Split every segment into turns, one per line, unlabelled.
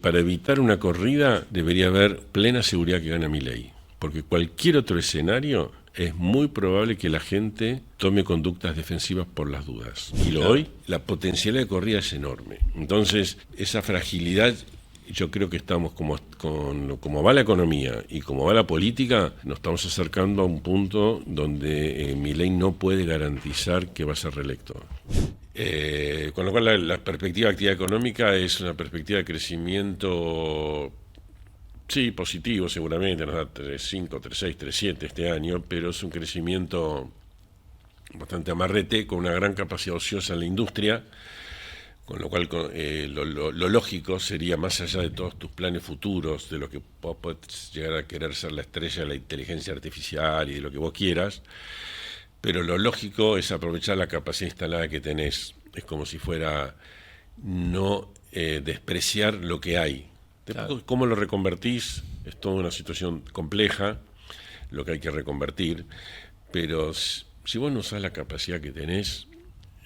para evitar una corrida debería haber plena seguridad que gana Milei, porque cualquier otro escenario es muy probable que la gente tome conductas defensivas por las dudas. Y lo hoy, la potencialidad de corrida es enorme. Entonces, esa fragilidad, yo creo que estamos, como va la economía y como va la política, nos estamos acercando a un punto donde Milei no puede garantizar que va a ser reelecto. Con lo cual la perspectiva de actividad económica es una perspectiva de crecimiento, sí, positivo seguramente, nos da 3,5, 3,6, 3,7 este año, pero es un crecimiento bastante amarrete, con una gran capacidad ociosa en la industria, con lo cual lo lógico sería, más allá de todos tus planes futuros, de lo que vos podés llegar a querer ser la estrella de la inteligencia artificial y de lo que vos quieras, pero lo lógico es aprovechar la capacidad instalada que tenés. Es como si fuera no despreciar lo que hay. Después, ¿cómo lo reconvertís? Es toda una situación compleja, lo que hay que reconvertir, pero si vos no usás la capacidad que tenés,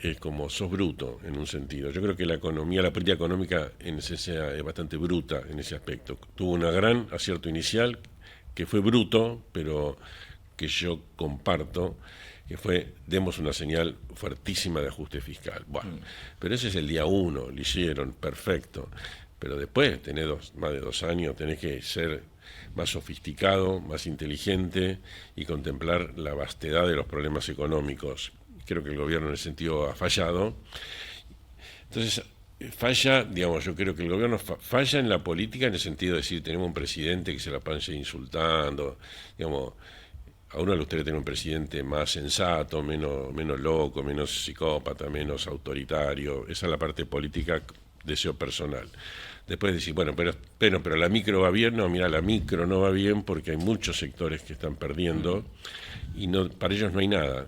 es como sos bruto en un sentido. Yo creo que la economía, la política económica en esencia es bastante bruta en ese aspecto. Tuvo un gran acierto inicial, que fue bruto, pero que yo comparto, que fue, demos una señal fuertísima de ajuste fiscal. Bueno, pero ese es el día 1, lo hicieron, perfecto. Pero después, tenés más de 2 años, tenés que ser más sofisticado, más inteligente y contemplar la vastedad de los problemas económicos. Creo que el gobierno en ese sentido ha fallado. Entonces, falla, digamos, yo creo que el gobierno falla en la política en el sentido de decir, tenemos un presidente que se la pasa insultando, digamos. A uno le gustaría tener un presidente más sensato, menos loco, menos psicópata, menos autoritario. Esa es la parte política, deseo personal. Después decir, bueno, pero la micro va bien. No, mira, la micro no va bien porque hay muchos sectores que están perdiendo y para ellos no hay nada.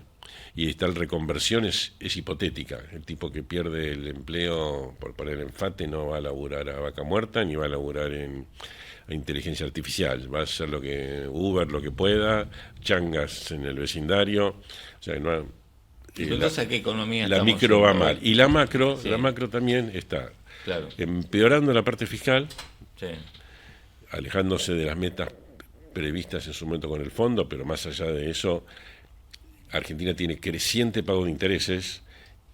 Y tal reconversión es hipotética. El tipo que pierde el empleo, por poner enfate, no va a laburar a vaca muerta ni va a laburar a inteligencia artificial. Va a hacer lo que Uber, lo que pueda, changas en el vecindario. O sea, no,
¿qué economía
la micro va mal. Y la macro,
sí,
la macro también está
claro,
empeorando la parte fiscal,
sí,
alejándose de las metas previstas en su momento con el fondo, pero más allá de eso, Argentina tiene creciente pago de intereses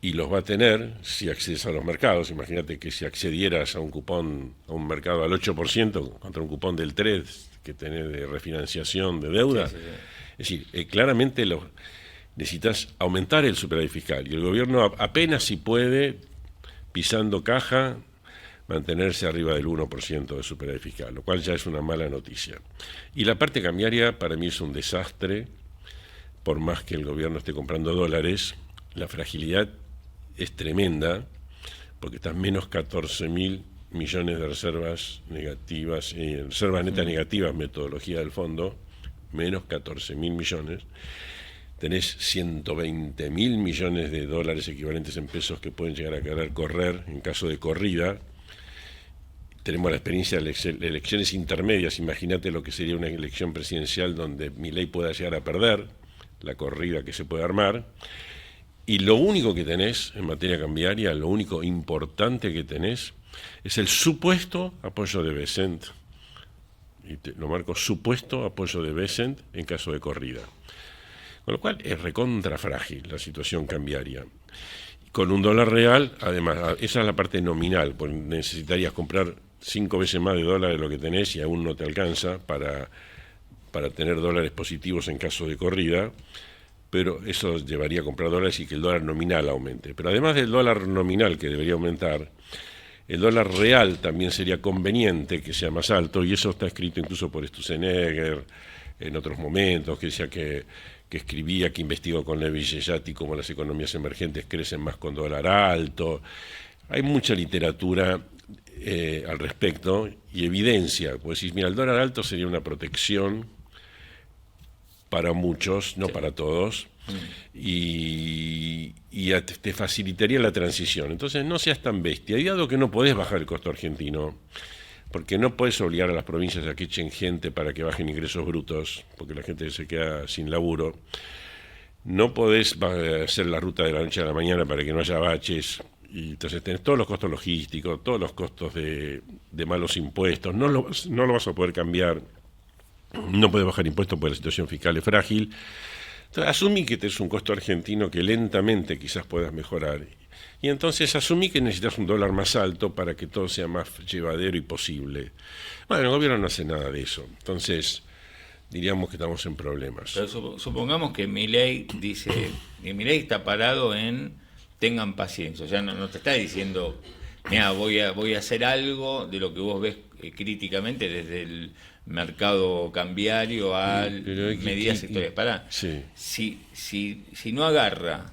y los va a tener si accedes a los mercados. Imagínate que si accedieras a un cupón, a un mercado al 8% contra un cupón del 3% que tenés de refinanciación de deuda.
sí.
Es decir, claramente necesitas aumentar el superávit fiscal y el gobierno apenas si puede, pisando caja, mantenerse arriba del 1% de superávit fiscal, lo cual ya es una mala noticia. Y la parte cambiaria para mí es un desastre. Por más que el gobierno esté comprando dólares, la fragilidad es tremenda, porque están menos 14.000 millones de reservas negativas, reservas netas negativas, metodología del fondo, menos 14.000 millones. Tenés 120.000 millones de dólares equivalentes en pesos que pueden llegar a querer correr en caso de corrida. Tenemos la experiencia de elecciones intermedias. Imagínate lo que sería una elección presidencial donde Milei pueda llegar a perder, la corrida que se puede armar. Y lo único que tenés en materia cambiaria, lo único importante que tenés, es el supuesto apoyo de Bessent. Y lo marco, supuesto apoyo de Bessent en caso de corrida. Con lo cual es recontra frágil la situación cambiaria. Con un dólar real, además, esa es la parte nominal, porque necesitarías comprar 5 veces más de dólares de lo que tenés y aún no te alcanza para tener dólares positivos en caso de corrida, pero eso llevaría a comprar dólares y que el dólar nominal aumente. Pero además del dólar nominal que debería aumentar, el dólar real también sería conveniente que sea más alto, y eso está escrito incluso por Sturzenegger en otros momentos, que decía que escribía, que investigó con Levi Yeyati cómo las economías emergentes crecen más con dólar alto. Hay mucha literatura al respecto y evidencia. Pues decir, mira, el dólar alto sería una protección para muchos, no para todos, y te facilitaría la transición. Entonces no seas tan bestia. Y dado que no podés bajar el costo argentino, porque no podés obligar a las provincias a que echen gente para que bajen ingresos brutos, porque la gente se queda sin laburo, no podés hacer la ruta de la noche a la mañana para que no haya baches Y entonces tenés todos los costos logísticos, todos los costos de malos impuestos, no lo vas a poder cambiar, no puedes bajar impuestos porque la situación fiscal es frágil. Entonces, asumí que tenés un costo argentino que lentamente quizás puedas mejorar. Y entonces asumí que necesitas un dólar más alto para que todo sea más llevadero y posible. Bueno, el gobierno no hace nada de eso. Entonces, diríamos que estamos en problemas.
Pero supongamos que Milei dice, y Milei está parado en tengan paciencia, o sea, no te está diciendo, mira, voy a hacer algo de lo que vos ves críticamente desde el mercado cambiario a medidas sectoriales. Pará,
sí.
Si no agarra,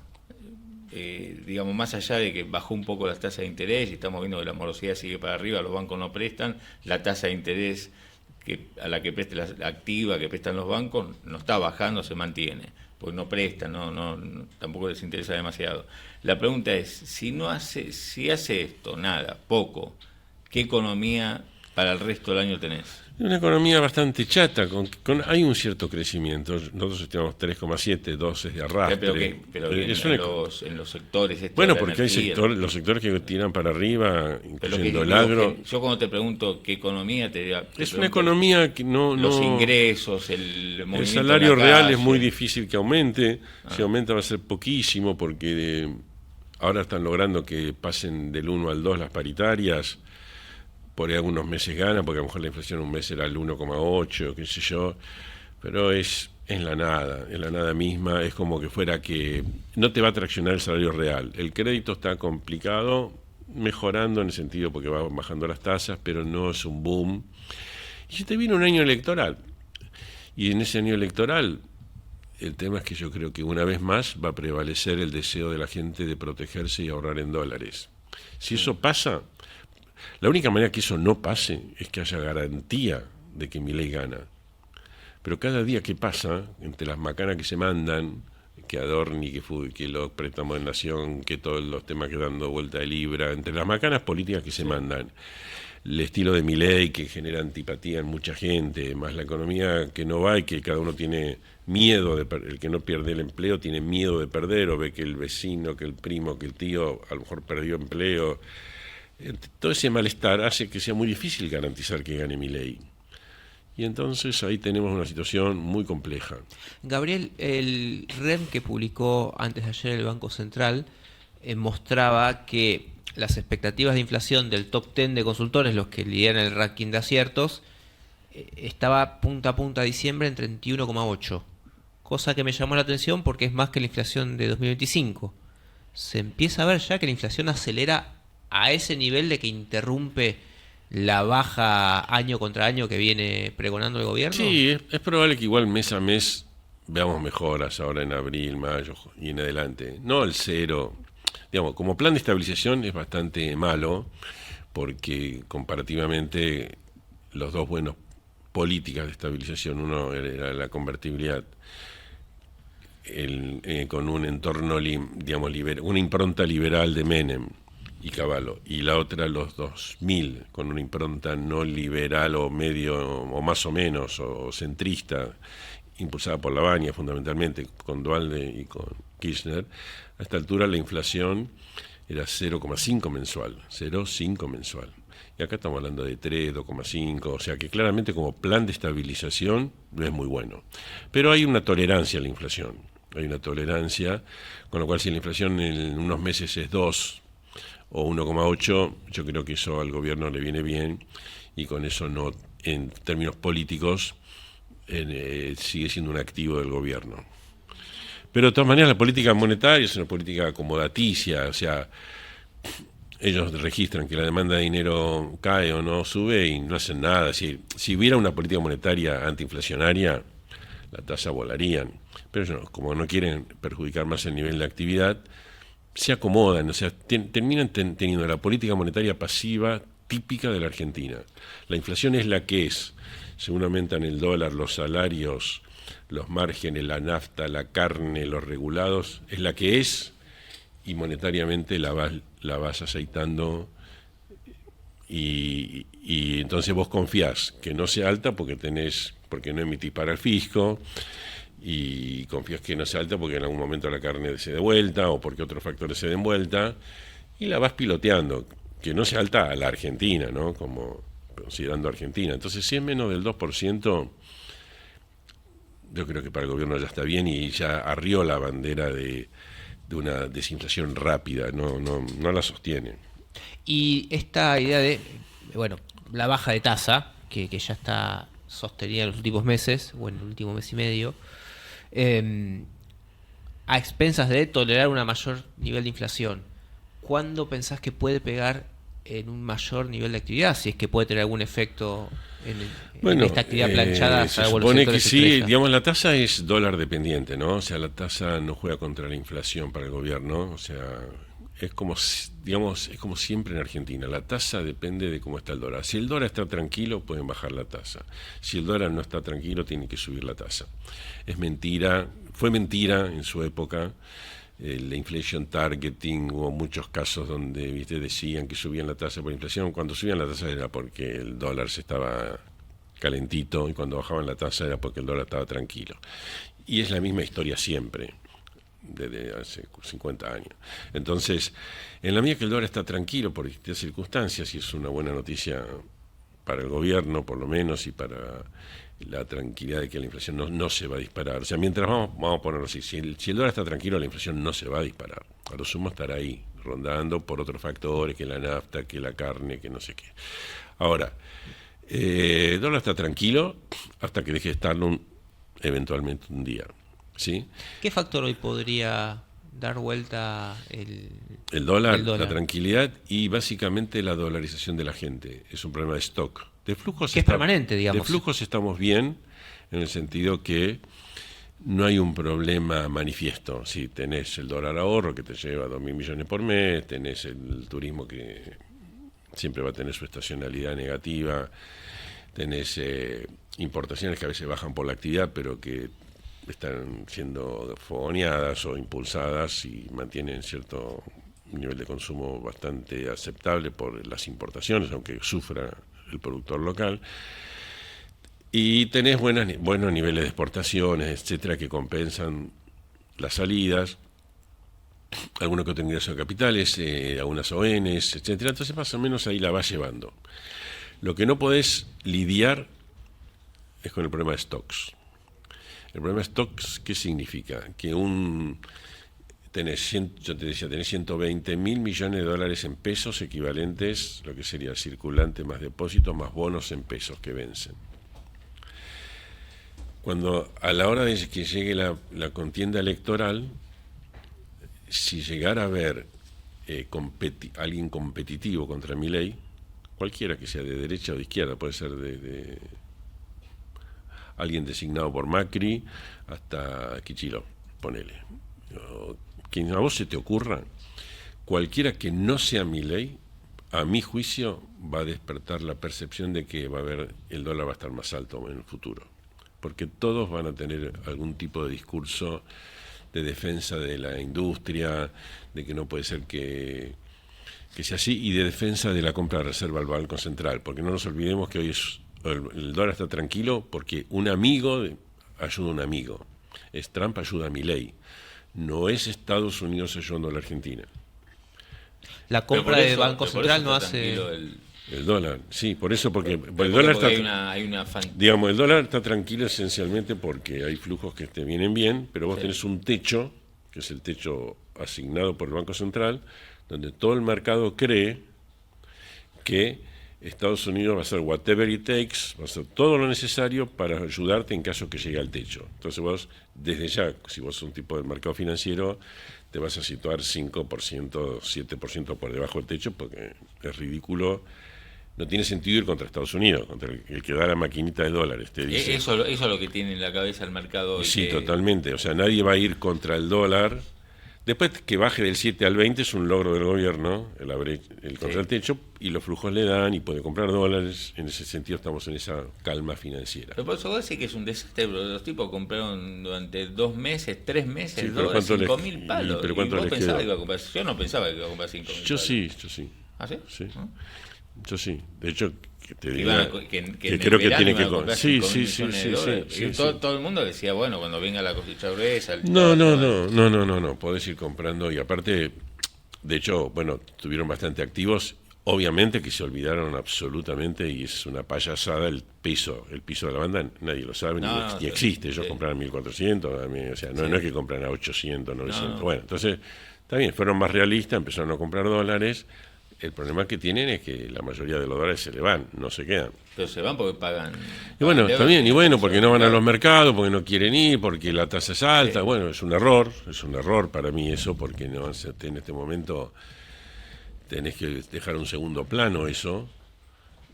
digamos, más allá de que bajó un poco las tasas de interés y estamos viendo que la morosidad sigue para arriba, los bancos no prestan, la tasa de interés a la que presta la activa que prestan los bancos no está bajando, se mantiene, porque no prestan, tampoco les interesa demasiado. La pregunta es, si hace esto, nada, poco, ¿qué economía para el resto del año tenés?
Una economía bastante chata, hay un cierto crecimiento. Nosotros estimamos 3,7, 2 es de arrastre.
Pero en los sectores...
Bueno, porque hay los sectores que tiran para arriba, incluyendo el agro.
Yo cuando te pregunto qué economía,
es una economía que no...
Los ingresos, el movimiento.
El salario real es muy difícil que aumente. Si aumenta va a ser poquísimo porque ahora están logrando que pasen del 1 al 2 las paritarias. Por ahí algunos meses gana, porque a lo mejor la inflación un mes era el 1,8, qué sé yo, pero es la nada misma, es como que fuera que no te va a traccionar el salario real. El crédito está complicado, mejorando en el sentido porque va bajando las tasas, pero no es un boom. Y se te viene un año electoral, y en ese año electoral el tema es que yo creo que una vez más va a prevalecer el deseo de la gente de protegerse y ahorrar en dólares. Si eso pasa... La única manera que eso no pase es que haya garantía de que Milei gana. Pero cada día que pasa, entre las macanas que se mandan, que Adorni, que los préstamos de nación, que todos los temas que dando vuelta de libra, entre las macanas políticas que se mandan, el estilo de Milei que genera antipatía en mucha gente, más la economía que no va y que cada uno tiene miedo, el que no pierde el empleo tiene miedo de perder, o ve que el vecino, que el primo, que el tío a lo mejor perdió empleo. Todo ese malestar hace que sea muy difícil garantizar que gane Milei. Y entonces ahí tenemos una situación muy compleja.
Gabriel, el REM que publicó antes de ayer el Banco Central mostraba que las expectativas de inflación del top 10 de consultores, los que lideran el ranking de aciertos, estaba punta a punta a diciembre en 31,8. Cosa que me llamó la atención porque es más que la inflación de 2025. Se empieza a ver ya que la inflación acelera a ese nivel de que interrumpe la baja año contra año que viene pregonando el gobierno.
Sí, es probable que igual mes a mes veamos mejoras ahora en abril, mayo y en adelante. No el cero. Digamos, como plan de estabilización es bastante malo porque comparativamente los dos buenos políticas de estabilización, uno era la convertibilidad con un entorno, digamos, una impronta liberal de Menem y Cavallo, y la otra los 2000 con una impronta no liberal o medio o más o menos o centrista, impulsada por Lavagna fundamentalmente, con Duhalde y con Kirchner. A esta altura la inflación era 0,5 mensual, 0,5 mensual. Y acá estamos hablando de 3, 2,5, o sea que claramente como plan de estabilización no es muy bueno. Pero hay una tolerancia a la inflación, hay una tolerancia, con lo cual si la inflación en unos meses es 2 o 1,8, yo creo que eso al gobierno le viene bien, y con eso no, en términos políticos, sigue siendo un activo del gobierno. Pero de todas maneras la política monetaria es una política acomodaticia, o sea, ellos registran que la demanda de dinero cae o no sube y no hacen nada. Si hubiera una política monetaria antiinflacionaria, la tasa volarían, pero ellos, como no quieren perjudicar más el nivel de actividad, se acomodan, o sea, terminan teniendo la política monetaria pasiva típica de la Argentina. La inflación es la que es, según aumentan el dólar, los salarios, los márgenes, la nafta, la carne, los regulados, es la que es, y monetariamente la vas aceitando, y entonces vos confiás que no sea alta porque no emitís para el fisco, y confías que no sea alta porque en algún momento la carne se dé vuelta o porque otros factores se den vuelta, y la vas piloteando, que no sea alta a la Argentina, ¿no? Como considerando Argentina. Entonces, si es menos del 2%, yo creo que para el gobierno ya está bien y ya arrió la bandera de una desinflación rápida, no la sostiene.
Y esta idea de, bueno, la baja de tasa, que ya está sostenida en los últimos meses, o en el último mes y medio, a expensas de tolerar un mayor nivel de inflación, ¿cuándo pensás que puede pegar en un mayor nivel de actividad? Si es que puede tener algún efecto en esta actividad planchada.
Se supone que sí, digamos, la tasa es dólar dependiente, ¿no? O sea, la tasa no juega contra la inflación para el gobierno, o sea, es como, digamos, es como siempre en Argentina, la tasa depende de cómo está el dólar. Si el dólar está tranquilo, pueden bajar la tasa. Si el dólar no está tranquilo, tienen que subir la tasa. Es mentira, fue mentira en su época. El inflation targeting, hubo muchos casos donde, viste, decían que subían la tasa por inflación. Cuando subían la tasa era porque el dólar se estaba calentito y cuando bajaban la tasa era porque el dólar estaba tranquilo. Y es la misma historia siempre, desde hace 50 años. Entonces, en la medida que el dólar está tranquilo por distintas circunstancias, y es una buena noticia para el gobierno, por lo menos, y para la tranquilidad de que la inflación no se va a disparar. O sea, mientras vamos a ponerlo así, si el dólar está tranquilo, la inflación no se va a disparar. A lo sumo estará ahí, rondando por otros factores, que la nafta, que la carne, que no sé qué. Ahora, el dólar está tranquilo hasta que deje de estarlo eventualmente un día. ¿Sí?
¿Qué factor hoy podría dar vuelta
el dólar? La tranquilidad y básicamente la dolarización de la gente. Es un problema de stock. De flujos
que es permanente, digamos.
De flujos estamos bien, en el sentido que no hay un problema manifiesto. Si tenés el dólar ahorro que te lleva 2.000 millones por mes, tenés el turismo que siempre va a tener su estacionalidad negativa, tenés importaciones que a veces bajan por la actividad, pero que están siendo fogoneadas o impulsadas y mantienen cierto nivel de consumo bastante aceptable por las importaciones, aunque sufra el productor local, y tenés buenos niveles de exportaciones, etcétera, que compensan las salidas, algunos que otro ingreso de capitales, algunas ONs, etcétera. Entonces más o menos ahí la vas llevando. Lo que no podés lidiar es con el problema de stocks. El problema de stocks, ¿qué significa? Que yo te decía, tenés 120.000 millones de dólares en pesos equivalentes, lo que sería circulante más depósitos más bonos en pesos que vencen. Cuando a la hora de que llegue la contienda electoral, si llegara a haber alguien competitivo contra Milei, cualquiera que sea de derecha o de izquierda, puede ser de alguien designado por Macri hasta Kicillof, ponele. Quien a vos se te ocurra, cualquiera que no sea Milei, a mi juicio, va a despertar la percepción de que el dólar va a estar más alto en el futuro. Porque todos van a tener algún tipo de discurso de defensa de la industria, de que no puede ser que sea así, y de defensa de la compra de reserva al Banco Central. Porque no nos olvidemos que hoy el dólar está tranquilo porque un amigo ayuda a un amigo. Trump ayuda a Milei. No es Estados Unidos ayudando a la Argentina.
La compra del Banco Central no hace...
El dólar, sí, por eso, porque el dólar está... Digamos, el dólar está tranquilo esencialmente porque hay flujos que te vienen bien, pero vos tenés un techo, que es el techo asignado por el Banco Central, donde todo el mercado cree que Estados Unidos va a hacer whatever it takes, va a hacer todo lo necesario para ayudarte en caso que llegue al techo. Entonces vos, desde ya, si vos sos un tipo de mercado financiero, te vas a situar 5%, 7% por debajo del techo, porque es ridículo. No tiene sentido ir contra Estados Unidos, contra el que da la maquinita de dólares. Te dice.
Eso es lo que tiene en la cabeza el mercado.
Sí, totalmente. O sea, nadie va a ir contra el dólar. Después que baje del 7 al 20 es un logro del gobierno, el contra el techo, y los flujos le dan y puede comprar dólares. En ese sentido estamos en esa calma financiera.
Pero por eso vos decís que es un desastre. Los tipos compraron durante 2 meses, 3 meses,
sí,
dólares, 5.000 palos.
¿Pero cuánto les
pensabas que iba a comprar? Yo no pensaba que iba a comprar 5.000 palos.
Yo sí.
¿Ah, sí?
Sí.
¿Ah?
Yo sí. De hecho, que te digo
que
creo que tiene que...
Sí. Todo el mundo decía, bueno, cuando venga la cosecha gruesa...
No. Podés ir comprando y aparte... de hecho, bueno, estuvieron bastante activos. Obviamente que se olvidaron absolutamente, y es una payasada, el piso de la banda, nadie lo sabe, ni existe. Ellos compraron 1.400, o sea, no es que compran a 800, 900. Bueno, entonces, está bien, fueron más realistas, empezaron a comprar dólares. El problema que tienen es que la mayoría de los dólares se le van, no se quedan.
Pero se van porque pagan.
Y bueno, también, porque no van a los mercados, porque no quieren ir, porque la tasa es alta. Sí. Bueno, es un error para mí eso, porque no en este momento tenés que dejar un segundo plano eso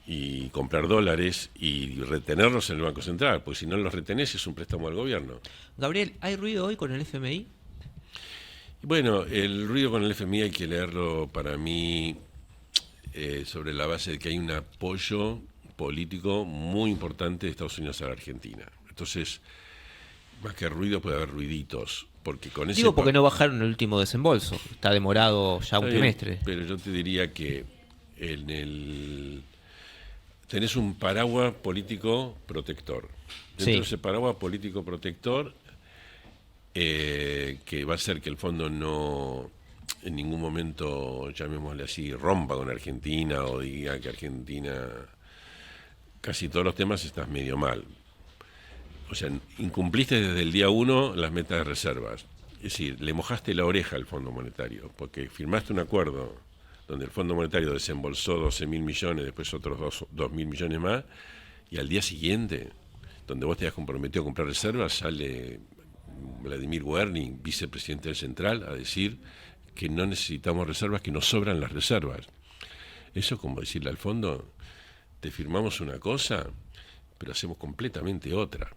y comprar dólares y retenerlos en el Banco Central, porque si no los retenés es un préstamo al gobierno.
Gabriel, ¿hay ruido hoy con el FMI?
Bueno, el ruido con el FMI hay que leerlo para mí sobre la base de que hay un apoyo político muy importante de Estados Unidos a la Argentina. Entonces, más que ruido puede haber ruiditos. Porque con ese
porque no bajaron el último desembolso, está demorado ya un trimestre.
Pero yo te diría que tenés un paraguas político protector. Dentro de ese paraguas político protector, que va a hacer que el fondo no en ningún momento, llamémosle así, rompa con Argentina o diga que Argentina, casi todos los temas estás medio mal. O sea, incumpliste desde el día 1 las metas de reservas. Es decir, le mojaste la oreja al Fondo Monetario, porque firmaste un acuerdo donde el Fondo Monetario desembolsó 12.000 millones, después otros 2.000 millones más, y al día siguiente, donde vos te habías comprometido a comprar reservas, sale Vladimir Werning, vicepresidente del Central, a decir que no necesitamos reservas, que nos sobran las reservas. Eso es como decirle al fondo, te firmamos una cosa, pero hacemos completamente otra.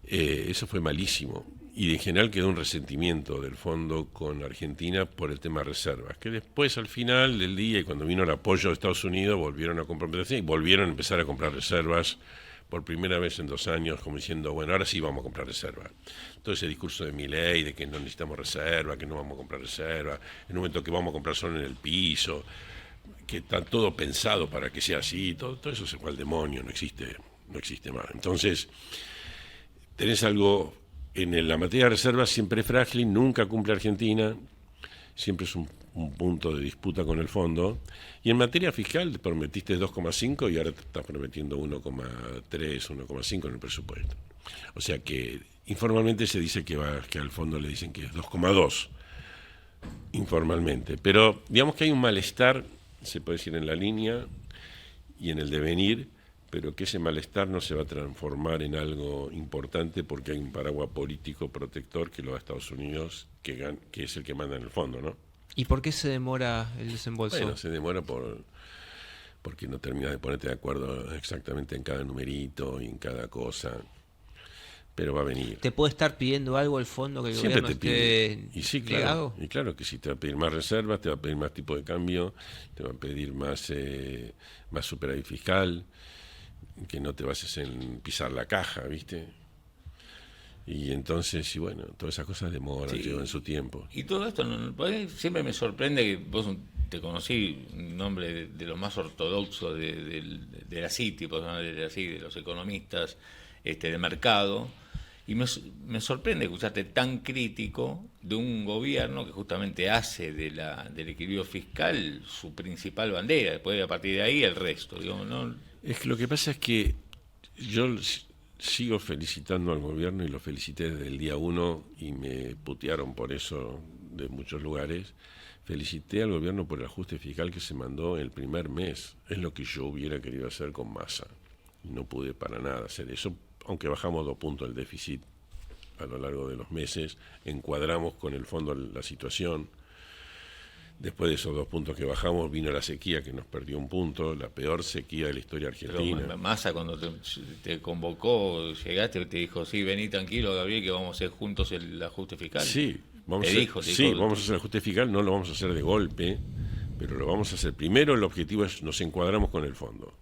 Eso fue malísimo. Y en general quedó un resentimiento del fondo con Argentina por el tema de reservas, que después al final del día y cuando vino el apoyo de Estados Unidos volvieron a comprometerse y volvieron a empezar a comprar reservas por primera vez en 2 años, como diciendo, bueno, ahora sí vamos a comprar reservas. Todo ese discurso de Milei, de que no necesitamos reserva, que no vamos a comprar reserva, en un momento que vamos a comprar solo en el piso, que está todo pensado para que sea así, todo eso se fue al demonio, no existe más. Entonces, tenés algo en la materia de reservas siempre es frágil, nunca cumple Argentina, siempre es un punto de disputa con el fondo, y en materia fiscal te prometiste 2,5 y ahora te estás prometiendo 1,3, 1,5 en el presupuesto. O sea que informalmente se dice que al fondo le dicen que es 2,2, informalmente, pero digamos que hay un malestar, se puede decir en la línea y en el devenir, pero que ese malestar no se va a transformar en algo importante porque hay un paraguas político protector que lo da Estados Unidos, que es el que manda en el fondo, ¿no?
¿Y por qué se demora el desembolso?
Bueno, se demora porque no terminas de ponerte de acuerdo exactamente en cada numerito y en cada cosa, pero va a venir.
¿Te puede estar pidiendo algo el fondo que el
Siempre
gobierno
te pide.
esté
Y sí,
plegado?
claro, y claro que sí, te va a pedir más reservas, te va a pedir más tipo de cambio, te va a pedir más superávit fiscal, que no te bases en pisar la caja, ¿viste? Y entonces, y bueno, todas esas cosas demoran, llevan su tiempo.
Y todo esto, siempre me sorprende que vos te conocí un hombre de lo más ortodoxo de la City, de los economistas de mercado, y me sorprende escucharte tan crítico de un gobierno que justamente hace del equilibrio fiscal su principal bandera, después a partir de ahí el resto, digamos, ¿no?
Es que lo que pasa es que yo sigo felicitando al gobierno y lo felicité desde el día 1 y me putearon por eso de muchos lugares. Felicité al gobierno por el ajuste fiscal que se mandó el primer mes. Es lo que yo hubiera querido hacer con Massa. No pude para nada hacer eso, aunque bajamos 2 puntos el déficit a lo largo de los meses, encuadramos con el fondo la situación. Después de esos 2 puntos que bajamos, vino la sequía que nos perdió 1 punto, la peor sequía de la historia argentina.
Pero Massa cuando te convocó, llegaste, te dijo, sí, vení tranquilo, Gabriel, que vamos a hacer juntos el ajuste fiscal.
Sí, vamos a hacer el ajuste fiscal, no lo vamos a hacer de golpe, pero lo vamos a hacer. Primero el objetivo es, nos encuadramos con el fondo.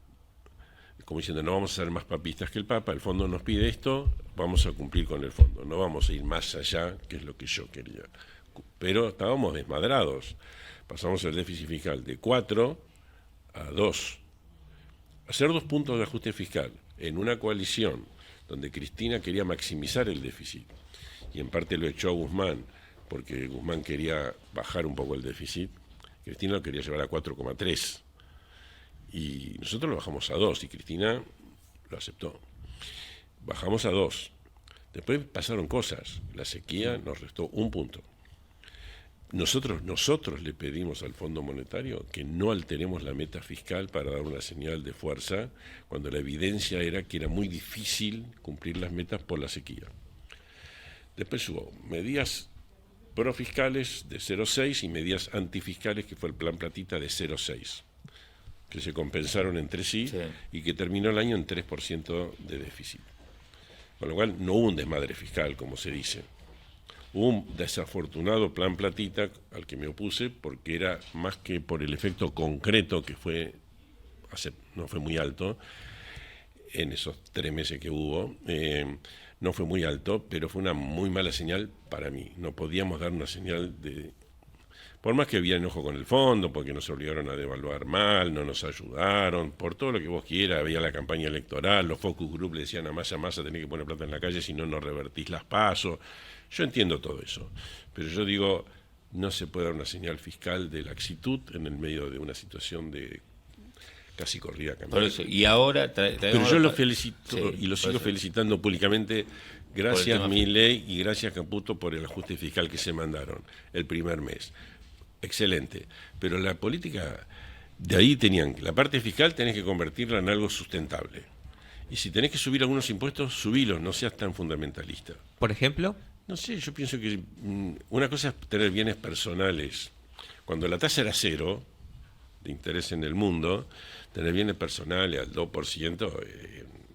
Como diciendo, no vamos a ser más papistas que el Papa, el fondo nos pide esto, vamos a cumplir con el fondo, no vamos a ir más allá, que es lo que yo quería. Pero estábamos desmadrados. Pasamos el déficit fiscal de 4 a 2. Hacer 2 puntos de ajuste fiscal en una coalición donde Cristina quería maximizar el déficit y en parte lo echó a Guzmán porque Guzmán quería bajar un poco el déficit, Cristina lo quería llevar a 4,3 y nosotros lo bajamos a 2 y Cristina lo aceptó. Bajamos a 2. Después pasaron cosas. La sequía nos restó 1 punto. Nosotros le pedimos al Fondo Monetario que no alteremos la meta fiscal para dar una señal de fuerza, cuando la evidencia era que era muy difícil cumplir las metas por la sequía. Después hubo medidas profiscales de 0,6 y medidas antifiscales, que fue el plan Platita de 0,6, que se compensaron entre sí y que terminó el año en 3% de déficit. Con lo cual no hubo un desmadre fiscal, como se dice. Hubo un desafortunado plan Platita al que me opuse porque era más que por el efecto concreto que no fue muy alto en esos 3 meses que hubo, no fue muy alto, pero fue una muy mala señal para mí. No podíamos dar una señal de... Por más que había enojo con el fondo, porque nos obligaron a devaluar mal, no nos ayudaron, por todo lo que vos quieras, había la campaña electoral, los focus group le decían a Massa tenés que poner plata en la calle, si no, no revertís las pasos. Yo entiendo todo eso, pero yo digo, no se puede dar una señal fiscal de laxitud en el medio de una situación de casi corrida cambiar.
Por eso, y ahora...
Pero yo lo felicito y lo sigo felicitando públicamente. Gracias Milei y gracias Caputo por el ajuste fiscal que se mandaron el primer mes. Excelente. Pero la política, de ahí la parte fiscal tenés que convertirla en algo sustentable. Y si tenés que subir algunos impuestos, subilos, no seas tan fundamentalista.
Por ejemplo...
No sé, yo pienso que una cosa es tener bienes personales. Cuando la tasa era 0 de interés en el mundo, tener bienes personales al 2%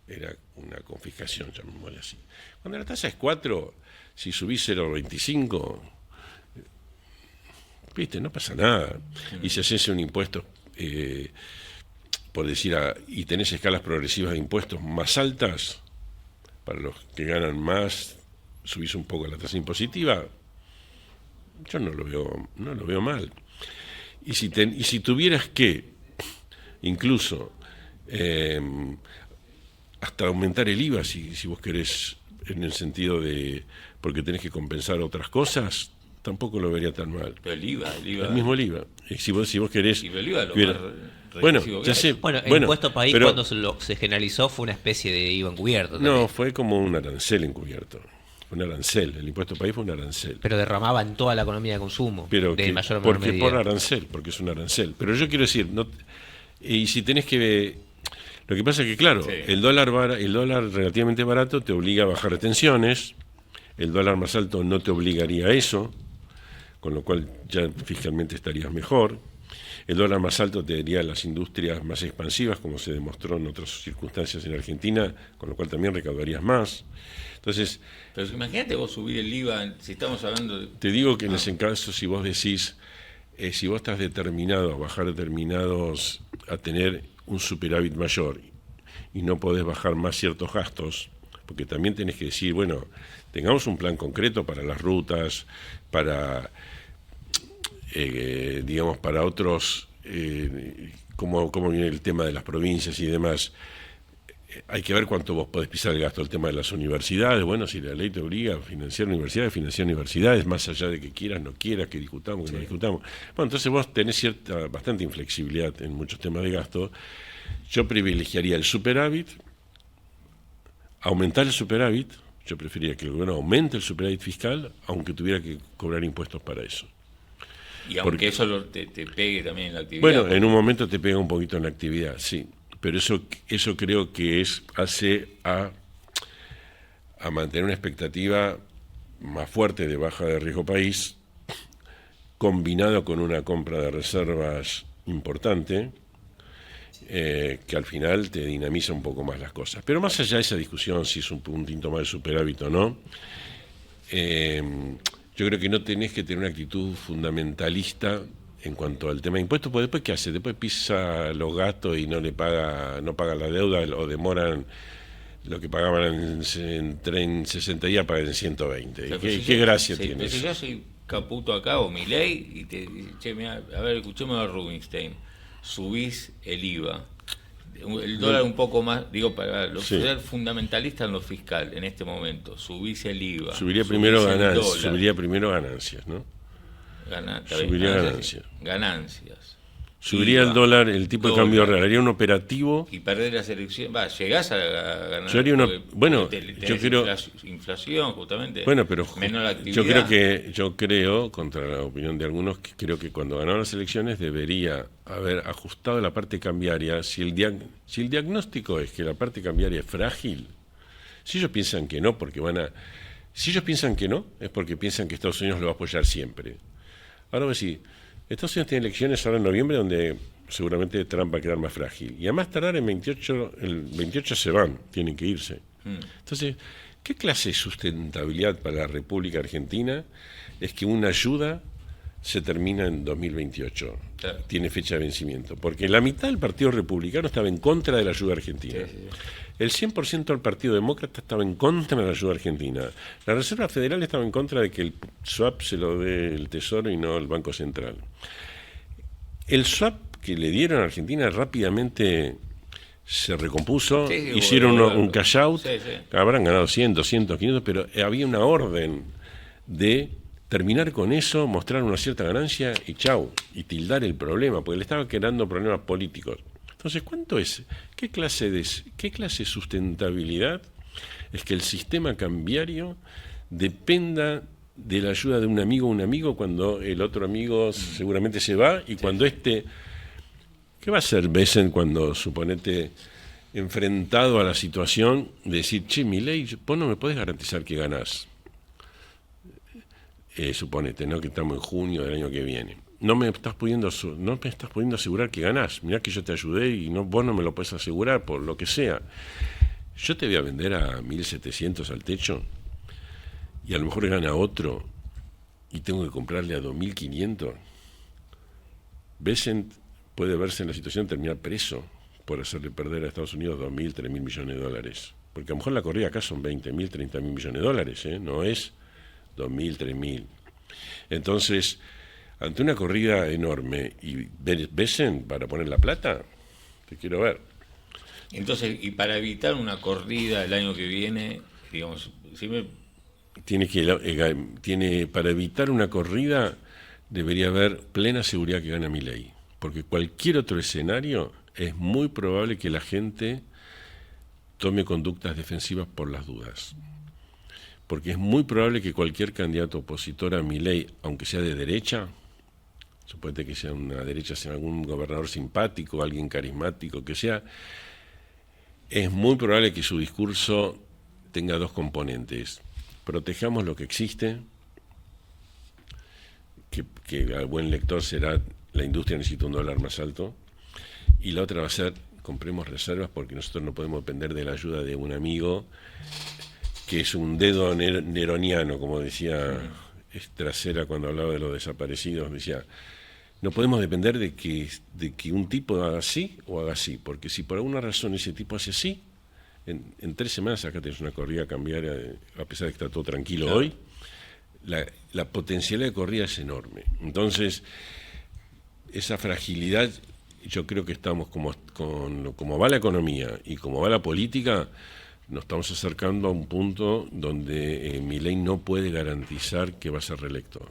era una confiscación, llamémosle así. Cuando la tasa es 4, si subís 0,25, viste, no pasa nada. Y si haces un impuesto, por decir, y tenés escalas progresivas de impuestos más altas, para los que ganan más, subís un poco la tasa impositiva, yo no lo veo mal. Y si tuvieras que incluso hasta aumentar el IVA, si vos querés, en el sentido de porque tenés que compensar otras cosas, tampoco lo vería tan mal.
Pero el IVA.
El mismo el IVA. Si vos querés...
Y el IVA
bueno, ya sé.
Bueno, el impuesto país, cuando se generalizó, fue una especie de IVA encubierto también.
No, fue como un arancel encubierto. Un arancel, el impuesto país fue un arancel.
Pero derramaba en toda la economía de consumo,
pero
de mayor o menor medida.
Por arancel, porque es un arancel. Pero yo quiero decir, y si tenés que... Lo que pasa es que, claro, sí, el dólar relativamente barato te obliga a bajar retenciones, el dólar más alto no te obligaría a eso, con lo cual ya fiscalmente estarías mejor. El dólar más alto te daría las industrias más expansivas, como se demostró en otras circunstancias en Argentina, con lo cual también recaudarías más. Entonces,
pero imagínate vos subir el IVA, si estamos hablando de...
Te digo que en ese caso, si vos decís, si vos estás determinado a bajar determinados, a tener un superávit mayor y no podés bajar más ciertos gastos, porque también tenés que decir, bueno, tengamos un plan concreto para las rutas, para, digamos, para otros, cómo viene el tema de las provincias y demás. Hay que ver cuánto vos podés pisar el gasto. El tema de las universidades, bueno, si la ley te obliga a financiar universidades, más allá de que quieras, no quieras, que discutamos, que no discutamos. Bueno, entonces vos tenés bastante inflexibilidad en muchos temas de gasto. Yo privilegiaría el superávit, aumentar el superávit. Yo preferiría que el gobierno aumente el superávit fiscal, aunque tuviera que cobrar impuestos para eso.
Y aunque eso te pegue también en la actividad.
Bueno, en un momento te pega un poquito en la actividad, sí. Pero eso creo que hace a mantener una expectativa más fuerte de baja de riesgo país, combinado con una compra de reservas importante, que al final te dinamiza un poco más las cosas. Pero más allá de esa discusión, si es un puntito más de superávit o no, yo creo que no tenés que tener una actitud fundamentalista en cuanto al tema de impuestos, porque después ¿qué hace? Después pisa los gastos y no paga la deuda, o demoran lo que pagaban en 60 días, pagan en 120. O sea, ¿Qué gracia tiene eso?
Si yo soy Caputo acá o Milei y te che, mirá, a ver, escuchame a Rubinstein, subís el IVA, el dólar un poco más, digo, para los fundamentalistas en lo fiscal en este momento, subís el IVA.
Subiría primero ganancias, ¿no? Subiría ganancias.
Ganancias.
Subiría el dólar, el tipo de cambio real, haría un operativo.
Y perder las elecciones. Llegás a ganar.
Yo haría bueno, yo creo.
Inflación, justamente.
Bueno, pero
menor actividad.
yo creo, contra la opinión de algunos, que creo que cuando ganaron las elecciones debería haber ajustado la parte cambiaria. Si el diagnóstico es que la parte cambiaria es frágil, si ellos piensan que no, si ellos piensan que no, es porque piensan que Estados Unidos lo va a apoyar siempre. Ahora voy a decir, Estados Unidos tiene elecciones ahora en noviembre donde seguramente Trump va a quedar más frágil. Y a más tardar el 28 se van, tienen que irse. Entonces, ¿qué clase de sustentabilidad para la República Argentina es que una ayuda se termina en 2028?
Claro.
Tiene fecha de vencimiento. Porque la mitad del Partido Republicano estaba en contra de la ayuda argentina.
Sí.
El 100% del Partido Demócrata estaba en contra de la ayuda argentina. La Reserva Federal estaba en contra de que el swap se lo dé el Tesoro y no el Banco Central. El swap que le dieron a Argentina rápidamente se recompuso, hicieron un cash out, habrán ganado 100, 200, 500, pero había una orden de terminar con eso, mostrar una cierta ganancia y chau, y tildar el problema, porque le estaba creando problemas políticos. Entonces, ¿cuánto es? ¿Qué clase de sustentabilidad es que el sistema cambiario dependa de la ayuda de un amigo cuando el otro amigo seguramente se va y cuando ¿qué va a hacer Besen cuando, suponete, enfrentado a la situación de decir, che, Milei, vos no me podés garantizar que ganás? Suponete, ¿no? Que estamos en junio del año que viene. No me estás pudiendo asegurar que ganás. Mirá que yo te ayudé y vos no me lo podés asegurar por lo que sea. Yo te voy a vender a 1.700 al techo y a lo mejor gana otro y tengo que comprarle a 2.500. Bessent puede verse en la situación de terminar preso por hacerle perder a Estados Unidos 2.000, 3.000 millones de dólares. Porque a lo mejor la corrida acá son 20.000, 30.000 millones de dólares, no es 2.000, 3.000. Entonces, ante una corrida enorme y Besen para poner la plata, te quiero ver.
Entonces, y para evitar una corrida el año que viene, digamos,
para evitar una corrida debería haber plena seguridad que gana Milei, porque cualquier otro escenario es muy probable que la gente tome conductas defensivas por las dudas. Porque es muy probable que cualquier candidato opositor a Milei, aunque sea de derecha, suponete que sea una derecha, sea algún gobernador simpático, alguien carismático, que sea, es muy probable que su discurso tenga dos componentes. Protejamos lo que existe, que al buen lector será la industria necesita un dólar más alto, y la otra va a ser compremos reservas porque nosotros no podemos depender de la ayuda de un amigo que es un dedo neroniano, como decía Trasera cuando hablaba de los desaparecidos, decía, no podemos depender de que un tipo haga así o haga así, porque si por alguna razón ese tipo hace así, en 3 semanas acá tenés una corrida cambiaria, a pesar de que está todo tranquilo claro. Hoy, la potencialidad de corrida es enorme. Entonces, esa fragilidad, yo creo que estamos como va la economía y como va la política, nos estamos acercando a un punto donde Milei no puede garantizar que va a ser reelecto.